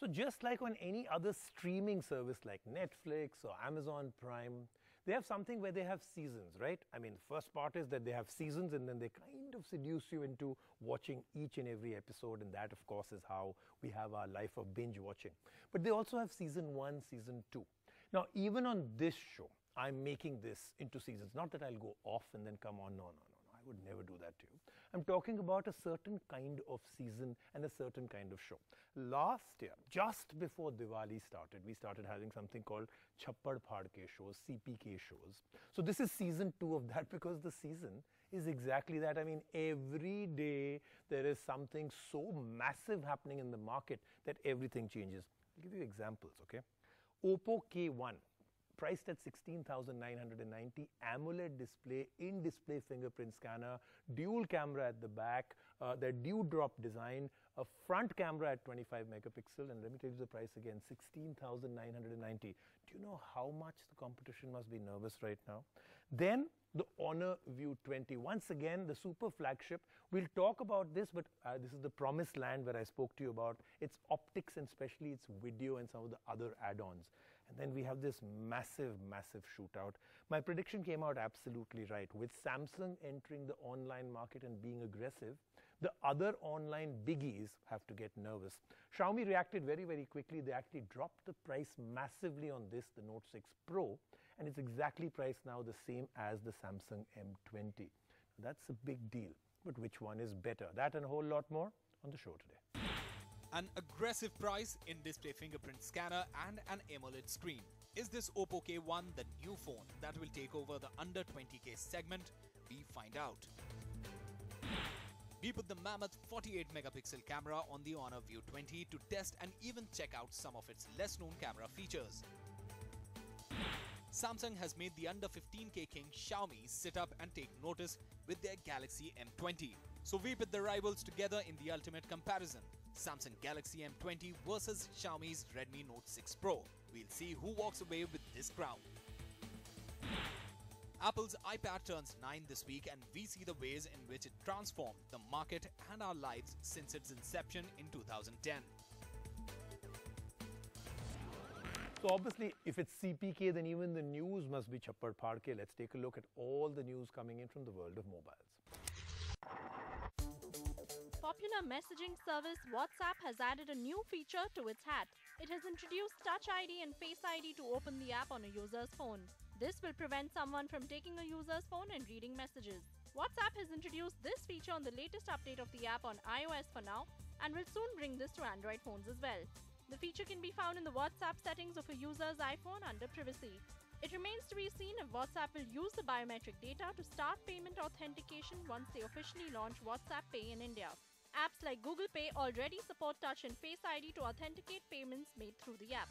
So just like on any other streaming service like Netflix or Amazon Prime, they have something where they have seasons, right? I mean, the first part is that they have seasons and then they kind of seduce you into watching each and every episode, and that, of course, is how we have our life of binge watching. But they also have season 1, season 2. Now, even on this show, I'm making this into seasons. Not that I'll go off and then come on. No. I would never do that to you. I'm talking about a certain kind of season and a certain kind of show. Last year, just before Diwali started, we started having something called Chappad Phadke shows, CPK shows. So this is season 2 of that, because the season is exactly that. I mean, every day there is something so massive happening in the market that everything changes. I'll give you examples, okay? Oppo K1. Priced at 16,990, AMOLED display, in-display fingerprint scanner, dual camera at the back, their dewdrop design, a front camera at 25 megapixel, and let me tell you the price again, 16,990. Do you know how much the competition must be nervous right now? Then the Honor View 20. Once again, the super flagship. We'll talk about this, but this is the promised land where I spoke to you about its optics and especially its video and some of the other add-ons. And then we have this massive shootout. My prediction came out absolutely right. With Samsung entering the online market and being aggressive, the other online biggies have to get nervous. Xiaomi reacted very quickly. They actually dropped the price massively on this, the Note 6 Pro, and it's exactly priced now the same as the Samsung M20. That's a big deal. But which one is better? That and a whole lot more on the show today. An aggressive price, in-display fingerprint scanner and an AMOLED screen. Is this Oppo K1 the new phone that will take over the under 20k segment? We find out. We put the mammoth 48 megapixel camera on the Honor View 20 to test and even check out some of its less known camera features. Samsung has made the under 15k king Xiaomi sit up and take notice with their Galaxy M20. So we put the rivals together in the ultimate comparison. Samsung Galaxy M20 versus Xiaomi's Redmi Note 6 Pro. We'll see who walks away with this crown. Apple's iPad turns 9 this week, and we see the ways in which it transformed the market and our lives since its inception in 2010. So obviously, if it's CPK, then even the news must be Chappad Phadke. Let's take a look at all the news coming in from the world of mobiles. Popular messaging service WhatsApp has added a new feature to its hat. It has introduced Touch ID and Face ID to open the app on a user's phone. This will prevent someone from taking a user's phone and reading messages. WhatsApp has introduced this feature on the latest update of the app on iOS for now, and will soon bring this to Android phones as well. The feature can be found in the WhatsApp settings of a user's iPhone under Privacy. It remains to be seen if WhatsApp will use the biometric data to start payment authentication once they officially launch WhatsApp Pay in India. Apps like Google Pay already support Touch and Face ID to authenticate payments made through the app.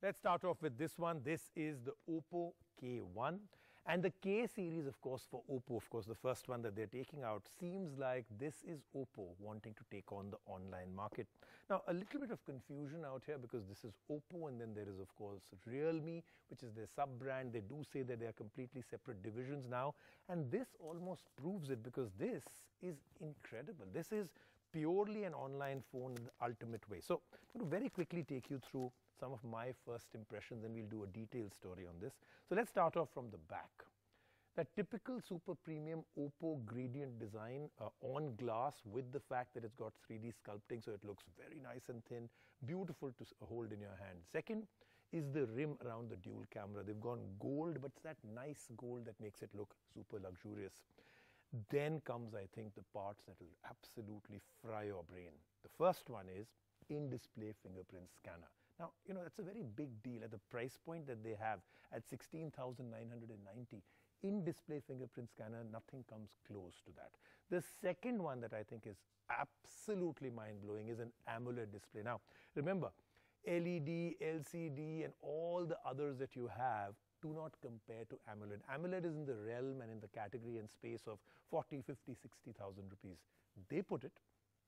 Let's start off with this one. This is the Oppo K1. And the K series, of course, for Oppo, of course, the first one that they're taking out, seems like this is Oppo wanting to take on the online market. Now, a little bit of confusion out here because this is Oppo, and then there is, of course, Realme, which is their sub-brand. They do say that they are completely separate divisions now. And this almost proves it, because this is incredible. This is purely an online phone in the ultimate way. So I'm going to very quickly take you through some of my first impressions, and we'll do a detailed story on this. So let's start off from the back. That typical super premium Oppo gradient design on glass, with the fact that it's got 3D sculpting, so it looks very nice and thin, beautiful to hold in your hand. Second is the rim around the dual camera. They've gone gold, but it's that nice gold that makes it look super luxurious. Then comes, I think, the parts that will absolutely fry your brain. The first one is in-display fingerprint scanner. Now, you know, that's a very big deal at the price point that they have at 16,990. In-display fingerprint scanner, nothing comes close to that. The second one that I think is absolutely mind-blowing is an AMOLED display. Now, remember, LED, LCD, and all the others that you have do not compare to AMOLED. AMOLED is in the realm and in the category and space of 40, 50, 60,000 rupees. They put it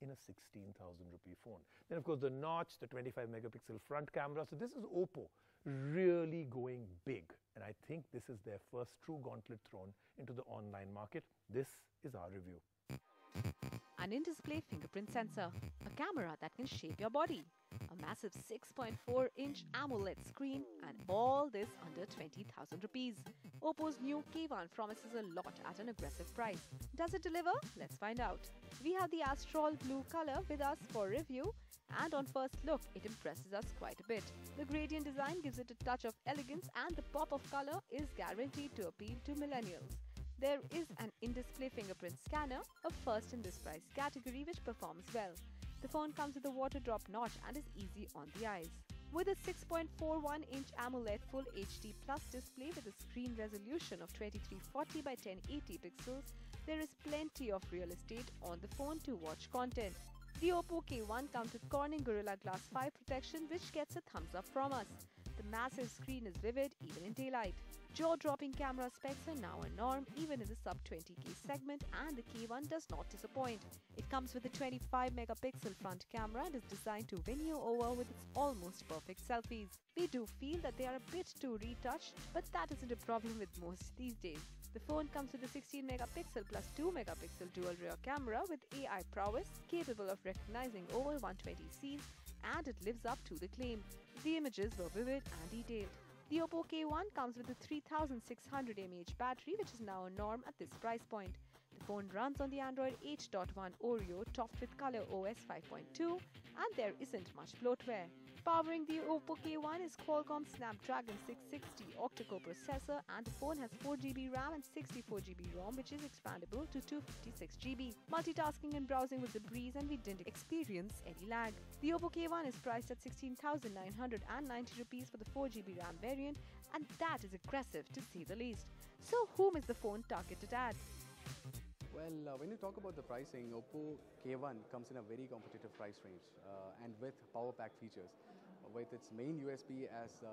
in a 16,000 rupee phone. Then, of course, the notch, the 25 megapixel front camera. So this is Oppo really going big. And I think this is their first true gauntlet thrown into the online market. This is our review. an in-display fingerprint sensor, a camera that can shape your body, a massive 6.4-inch AMOLED screen, and all this under 20,000 rupees. Oppo's new K1 promises a lot at an aggressive price. Does it deliver? Let's find out. We have the Astral Blue color with us for review, and on first look, it impresses us quite a bit. The gradient design gives it a touch of elegance, and the pop of color is guaranteed to appeal to millennials. There is an in-display fingerprint scanner, a first in this price category, which performs well. The phone comes with a water drop notch and is easy on the eyes. With a 6.41-inch AMOLED Full HD Plus display with a screen resolution of 2340 by 1080 pixels, there is plenty of real estate on the phone to watch content. The Oppo K1 comes with Corning Gorilla Glass 5 protection, which gets a thumbs up from us. The massive screen is vivid even in daylight. Jaw-dropping camera specs are now a norm even in the sub-20K segment, and the K1 does not disappoint. It comes with a 25-megapixel front camera and is designed to win you over with its almost perfect selfies. We do feel that they are a bit too retouched, but that isn't a problem with most these days. The phone comes with a 16-megapixel plus 2-megapixel dual rear camera with AI prowess, capable of recognizing over 120 scenes, and it lives up to the claim. The images were vivid and detailed. The Oppo K1 comes with a 3600 mAh battery, which is now a norm at this price point. The phone runs on the Android 8.1 Oreo topped with Color OS 5.2, and there isn't much bloatware. Powering the Oppo K1 is Qualcomm Snapdragon 660 octa-core processor, and the phone has 4GB RAM and 64GB ROM, which is expandable to 256GB. Multitasking and browsing was a breeze, and we didn't experience any lag. The Oppo K1 is priced at 16,990 rupees for the 4GB RAM variant, and that is aggressive to say the least. So whom is the phone targeted at? Well, when you talk about the pricing, Oppo K1 comes in a very competitive price range and with power pack features. With its main USP as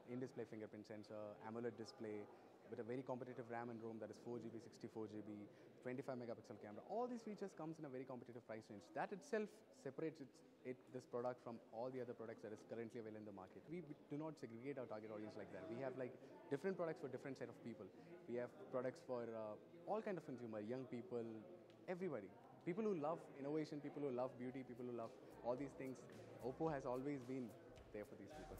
in-display fingerprint sensor, AMOLED display, with a very competitive RAM and ROM that is 4GB, 64GB, 25-megapixel camera. All these features comes in a very competitive price range. That itself separates this product from all the other products that is currently available in the market. We do not segregate our target audience like that. We have like different products for different set of people. We have products for all kind of consumer, young people, everybody. People who love innovation, people who love beauty, people who love all these things. Oppo has always been there for these people.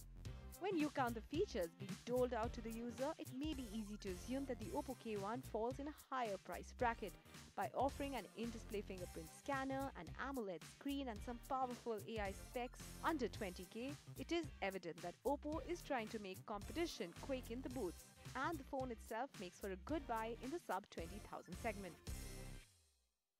When you count the features being doled out to the user, it may be easy to assume that the Oppo K1 falls in a higher price bracket. By offering an in-display fingerprint scanner, an AMOLED screen, and some powerful AI specs under 20K, it is evident that Oppo is trying to make competition quake in the booths, and the phone itself makes for a good buy in the sub-20,000 segment.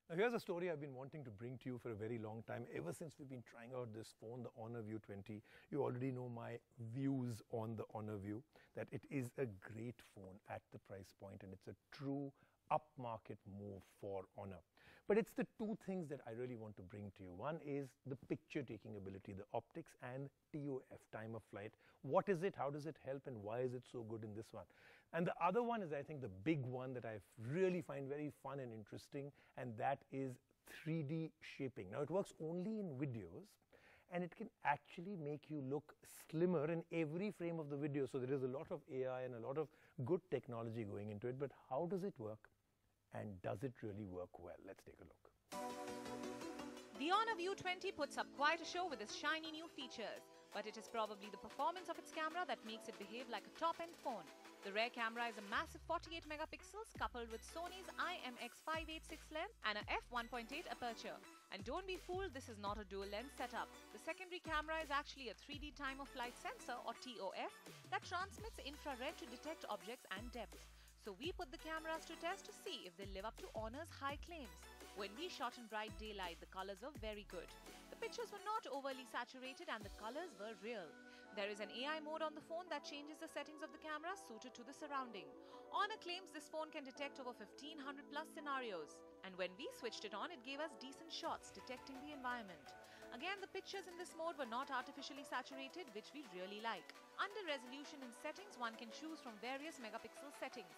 Now here's a story I've been wanting to bring to you for a very long time. Ever since we've been trying out this phone, the Honor View 20, you already know my views on the Honor View, that it is a great phone at the price point, and it's a true upmarket move for Honor. But it's the two things that I really want to bring to you. One is the picture taking ability, the optics, and TOF, time of flight. What is it, how does it help, and why is it so good in this one? And the other one is, I think, the big one that I really find very fun and interesting, and that is 3D shaping. Now, it works only in videos, and it can actually make you look slimmer in every frame of the video. So there is a lot of AI and a lot of good technology going into it. But how does it work? And does it really work well? Let's take a look. The Honor View 20 puts up quite a show with its shiny new features, but it is probably the performance of its camera that makes it behave like a top-end phone. The rear camera is a massive 48 megapixels coupled with Sony's IMX586 lens and a f1.8 aperture. And don't be fooled, this is not a dual lens setup. The secondary camera is actually a 3D time of flight sensor, or TOF, that transmits infrared to detect objects and depth. So we put the cameras to test to see if they live up to Honor's high claims. When we shot in bright daylight, the colors were very good. The pictures were not overly saturated and the colors were real. There is an AI mode on the phone that changes the settings of the camera suited to the surrounding. Honor claims this phone can detect over 1500 plus scenarios. And when we switched it on, it gave us decent shots detecting the environment. Again, the pictures in this mode were not artificially saturated, which we really like. Under resolution and settings, one can choose from various megapixel settings.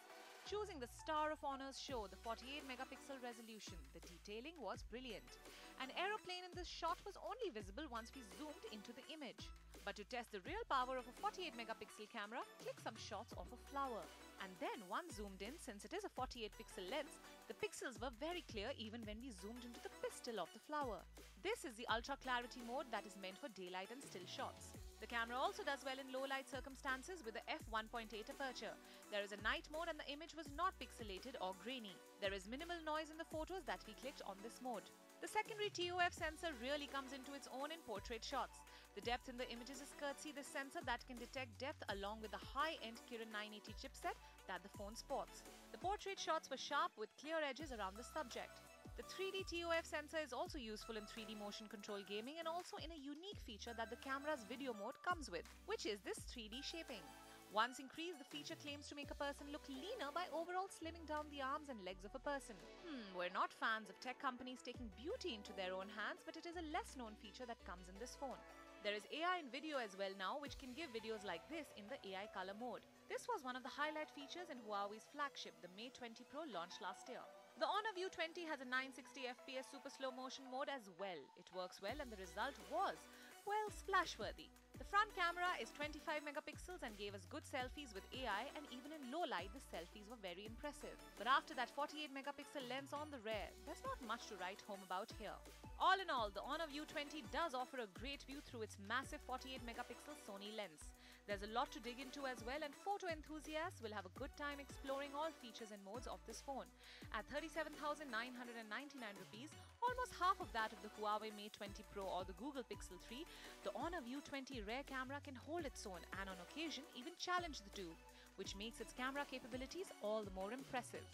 Choosing the star of Honor's show, the 48 megapixel resolution, the detailing was brilliant. An aeroplane in this shot was only visible once we zoomed into the image. But to test the real power of a 48 megapixel camera, click some shots of a flower. And then once zoomed in, since it is a 48 pixel lens, the pixels were very clear even when we zoomed into the pistil of the flower. This is the ultra clarity mode that is meant for daylight and still shots. The camera also does well in low light circumstances with the f1.8 aperture. There is a night mode and the image was not pixelated or grainy. There is minimal noise in the photos that we clicked on this mode. The secondary TOF sensor really comes into its own in portrait shots. The depth in the images is courtesy this sensor that can detect depth along with the high-end Kirin 980 chipset that the phone sports. The portrait shots were sharp with clear edges around the subject. The 3D TOF sensor is also useful in 3D motion control gaming and also in a unique feature that the camera's video mode comes with, which is this 3D shaping. Once increased, the feature claims to make a person look leaner by overall slimming down the arms and legs of a person. We're not fans of tech companies taking beauty into their own hands, but it is a less known feature that comes in this phone. There is AI in video as well now, which can give videos like this in the AI color mode. This was one of the highlight features in Huawei's flagship, the Mate 20 Pro launched last year. The Honor View 20 has a 960 FPS super slow motion mode as well. It works well and the result was, well, splash-worthy. The front camera is 25 megapixels and gave us good selfies with AI, and even in low light the selfies were very impressive. But after that 48 megapixel lens on the rear, there's not much to write home about here. All in all, the Honor View 20 does offer a great view through its massive 48 megapixel Sony lens. There's a lot to dig into as well, and photo enthusiasts will have a good time exploring all features and modes of this phone. At 37,999 rupees, almost half of that of the Huawei Mate 20 Pro or the Google Pixel 3, the Honor View 20 rear camera can hold its own and on occasion even challenge the two, which makes its camera capabilities all the more impressive.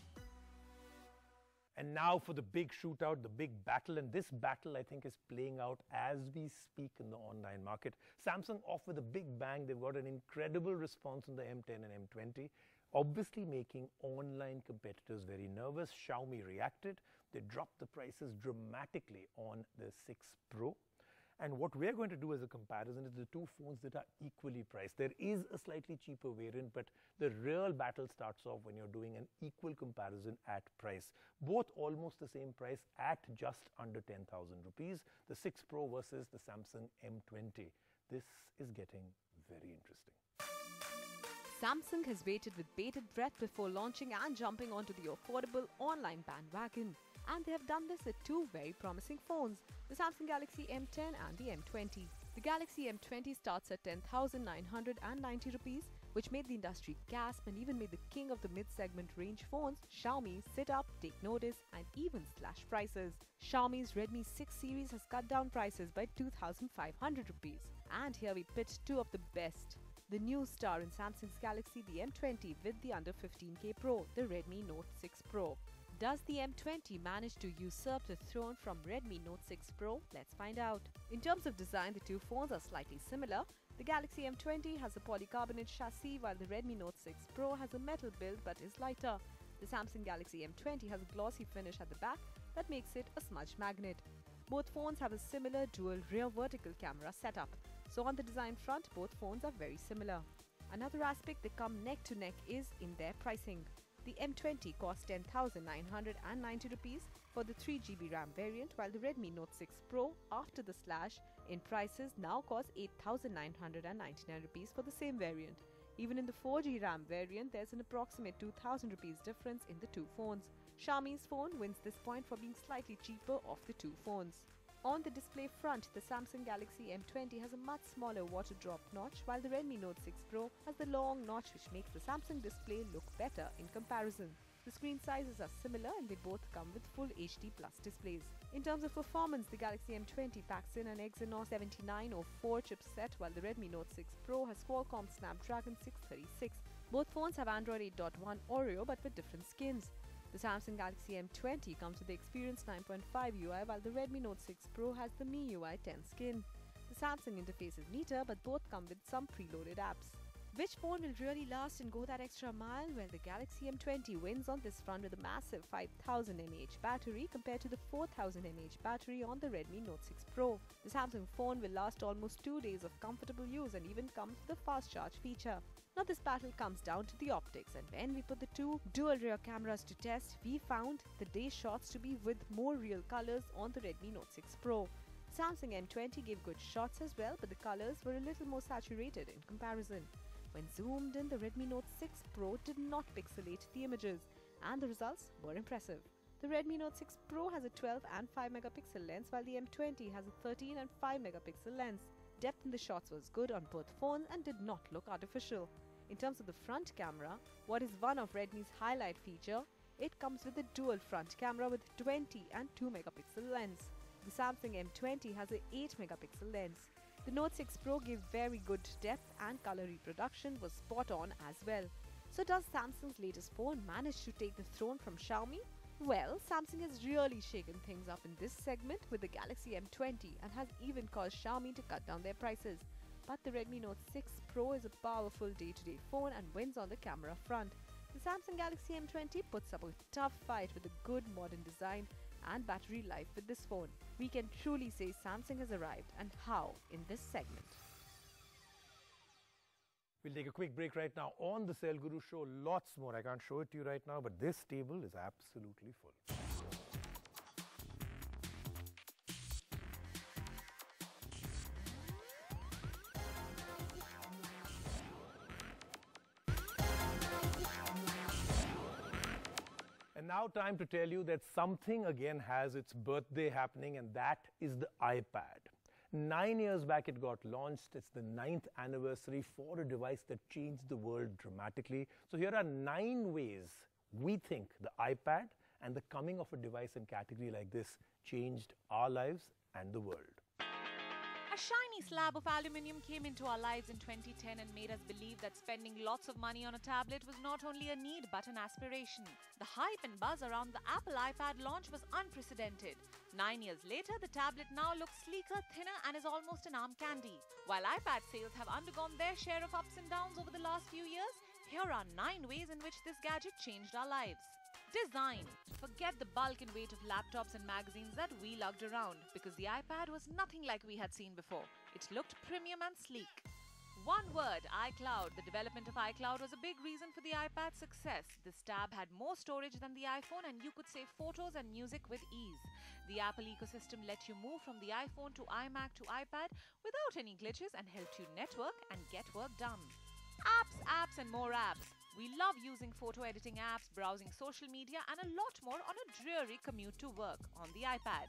And now for the big shootout, the big battle. And this battle, I think, is playing out as we speak in the online market. Samsung off with a big bang. They've got an incredible response on the M10 and M20, obviously making online competitors very nervous. Xiaomi reacted. They dropped the prices dramatically on the 6 Pro. And what we're going to do as a comparison is the two phones that are equally priced. There is a slightly cheaper variant, but the real battle starts off when you're doing an equal comparison at price. Both almost the same price at just under 10,000 rupees. The 6 Pro versus the Samsung M20. This is getting very interesting. Samsung has waited with bated breath before launching and jumping onto the affordable online bandwagon. And they have done this with two very promising phones, the Samsung Galaxy M10 and the M20. The Galaxy M20 starts at 10,990 rupees, which made the industry gasp and even made the king of the mid-segment range phones, Xiaomi, sit up, take notice and even slash prices. Xiaomi's Redmi 6 series has cut down prices by 2,500 rupees. And here we pit two of the best. The new star in Samsung's Galaxy, the M20 with the under 15K Pro, the Redmi Note 6 Pro. Does the M20 manage to usurp the throne from Redmi Note 6 Pro? Let's find out. In terms of design, the two phones are slightly similar. The Galaxy M20 has a polycarbonate chassis while the Redmi Note 6 Pro has a metal build but is lighter. The Samsung Galaxy M20 has a glossy finish at the back that makes it a smudge magnet. Both phones have a similar dual rear vertical camera setup. So on the design front, both phones are very similar. Another aspect they come neck to neck is in their pricing. The M20 costs 10,990 rupees for the 3GB RAM variant, while the Redmi Note 6 Pro, after the slash in prices, now costs 8,999 rupees for the same variant. Even in the 4G RAM variant, there's an approximate 2,000 rupees difference in the two phones. Xiaomi's phone wins this point for being slightly cheaper of the two phones. On the display front, the Samsung Galaxy M20 has a much smaller water drop notch, while the Redmi Note 6 Pro has the long notch, which makes the Samsung display look better in comparison. The screen sizes are similar and they both come with full HD Plus displays. In terms of performance, the Galaxy M20 packs in an Exynos 7904 chipset, while the Redmi Note 6 Pro has Qualcomm Snapdragon 636. Both phones have Android 8.1 Oreo but with different skins. The Samsung Galaxy M20 comes with the Experience 9.5 UI, while the Redmi Note 6 Pro has the MIUI 10 skin. The Samsung interface is neater, but both come with some preloaded apps. Which phone will really last and go that extra mile? Well, the Galaxy M20 wins on this front with a massive 5000 mAh battery compared to the 4000 mAh battery on the Redmi Note 6 Pro. The Samsung phone will last almost 2 days of comfortable use and even comes with a fast charge feature. Now this battle comes down to the optics, and when we put the two dual rear cameras to test, we found the day shots to be with more real colors on the Redmi Note 6 Pro. Samsung M20 gave good shots as well, but the colors were a little more saturated in comparison. When zoomed in, the Redmi Note 6 Pro did not pixelate the images, and the results were impressive. The Redmi Note 6 Pro has a 12 and 5 megapixel lens, while the M20 has a 13 and 5 megapixel lens. Depth in the shots was good on both phones and did not look artificial. In terms of the front camera, what is one of Redmi's highlight feature, it comes with a dual front camera with 20 and 2 megapixel lens. The Samsung M20 has a 8 megapixel lens. The Note 6 Pro gave very good depth and color reproduction was spot on as well. So does Samsung's latest phone manage to take the throne from Xiaomi? Well, Samsung has really shaken things up in this segment with the Galaxy M20 and has even caused Xiaomi to cut down their prices. But the Redmi Note 6 Pro is a powerful day-to-day phone and wins on the camera front. The Samsung Galaxy M20 puts up a tough fight with a good modern design and battery life with this phone. We can truly say Samsung has arrived, and how in this segment. We'll take a quick break right now on the Sale Guru Show. Lots more. I can't show it to you right now, but this table is absolutely full. And now time to tell you that something again has its birthday happening, and that is the iPad. 9 years back it got launched. It's the 9th anniversary for a device that changed the world dramatically. So here are 9 ways we think the iPad and the coming of a device in category like this changed our lives and the world. A shiny slab of aluminium came into our lives in 2010 and made us believe that spending lots of money on a tablet was not only a need but an aspiration. The hype and buzz around the Apple iPad launch was unprecedented. 9 years later, the tablet now looks sleeker, thinner and is almost an arm candy. While iPad sales have undergone their share of ups and downs over the last few years, here are 9 ways in which this gadget changed our lives. Design. Forget the bulk and weight of laptops and magazines that we lugged around, because the iPad was nothing like we had seen before. It looked premium and sleek. One word, iCloud. The development of iCloud was a big reason for the iPad's success. This tab had more storage than the iPhone and you could save photos and music with ease. The Apple ecosystem let you move from the iPhone to iMac to iPad without any glitches and helped you network and get work done. Apps and more apps. We love using photo editing apps, browsing social media and a lot more on a dreary commute to work on the iPad.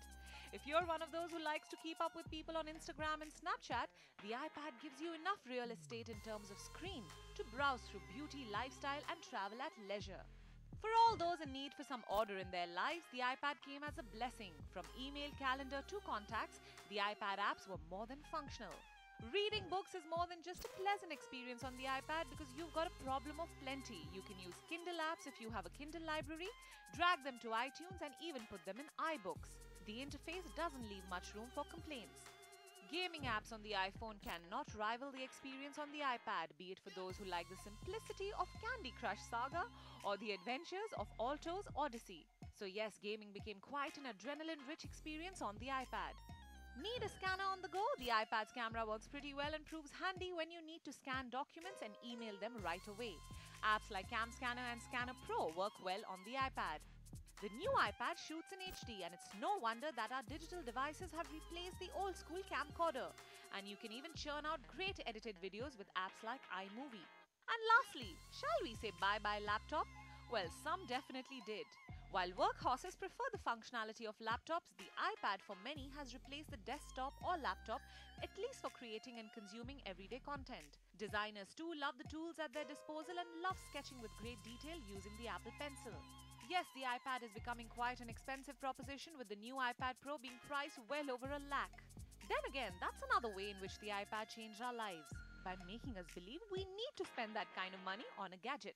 If you're one of those who likes to keep up with people on Instagram and Snapchat, the iPad gives you enough real estate in terms of screen to browse through beauty, lifestyle and travel at leisure. For all those in need for some order in their lives, the iPad came as a blessing. From email, calendar to contacts, the iPad apps were more than functional. Reading books is more than just a pleasant experience on the iPad because you've got a problem of plenty. You can use Kindle apps if you have a Kindle library, drag them to iTunes and even put them in iBooks. The interface doesn't leave much room for complaints. Gaming apps on the iPhone cannot rival the experience on the iPad, be it for those who like the simplicity of Candy Crush Saga or the adventures of Alto's Odyssey. So yes, gaming became quite an adrenaline-rich experience on the iPad. Need a scanner on the go? The iPad's camera works pretty well and proves handy when you need to scan documents and email them right away. Apps like Cam Scanner and Scanner Pro work well on the iPad. The new iPad shoots in HD and it's no wonder that our digital devices have replaced the old school camcorder. And you can even churn out great edited videos with apps like iMovie. And lastly, shall we say bye-bye laptop? Well, some definitely did. While workhorses prefer the functionality of laptops, the iPad for many has replaced the desktop or laptop, at least for creating and consuming everyday content. Designers too love the tools at their disposal and love sketching with great detail using the Apple Pencil. Yes, the iPad is becoming quite an expensive proposition, with the new iPad Pro being priced well over $1 lakh. Then again, that's another way in which the iPad changed our lives, by making us believe we need to spend that kind of money on a gadget.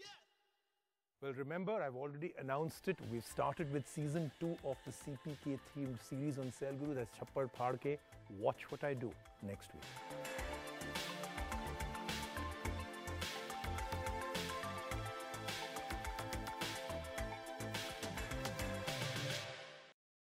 Well, remember, I've already announced it. We've started with season 2 of the CPK themed series on Sale Guru. That's Chappad Phad Ke. Watch what I do next week.